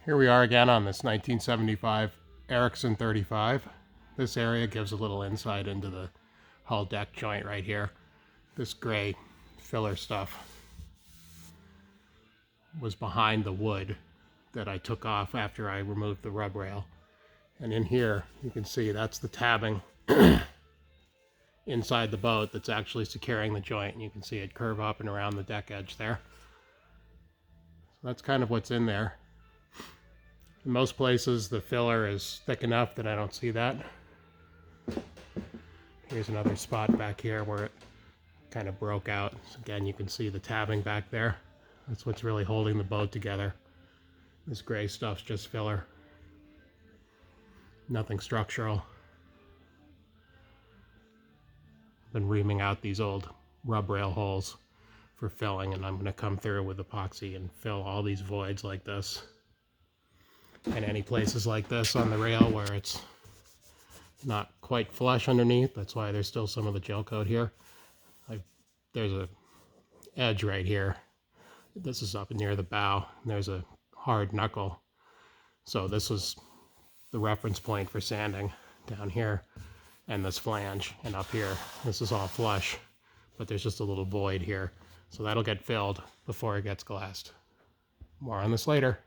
Here we are again on this 1975 Ericson 35. This area gives a little insight into the hull deck joint right here. This gray filler stuff was behind the wood that I took off after I removed the rub rail. And in here, you can see that's the tabbing inside the boat that's actually securing the joint. And you can see it curve up and around the deck edge there. So that's kind of what's in there. In most places, the filler is thick enough that I don't see that. Here's another spot back here where it kind of broke out. So again, you can see the tabbing back there. That's what's really holding the boat together. This gray stuff's just filler. Nothing structural. Been reaming out these old rub rail holes for filling, and I'm going to come through with epoxy and fill all these voids like this. And any places like this on the rail where it's not quite flush underneath, that's why there's still some of the gel coat here. There's a edge right here. This is up near the bow, and there's a hard knuckle. So this was the reference point for sanding down here, and this flange, and up here. This is all flush, but there's just a little void here. So that'll get filled before it gets glassed. More on this later.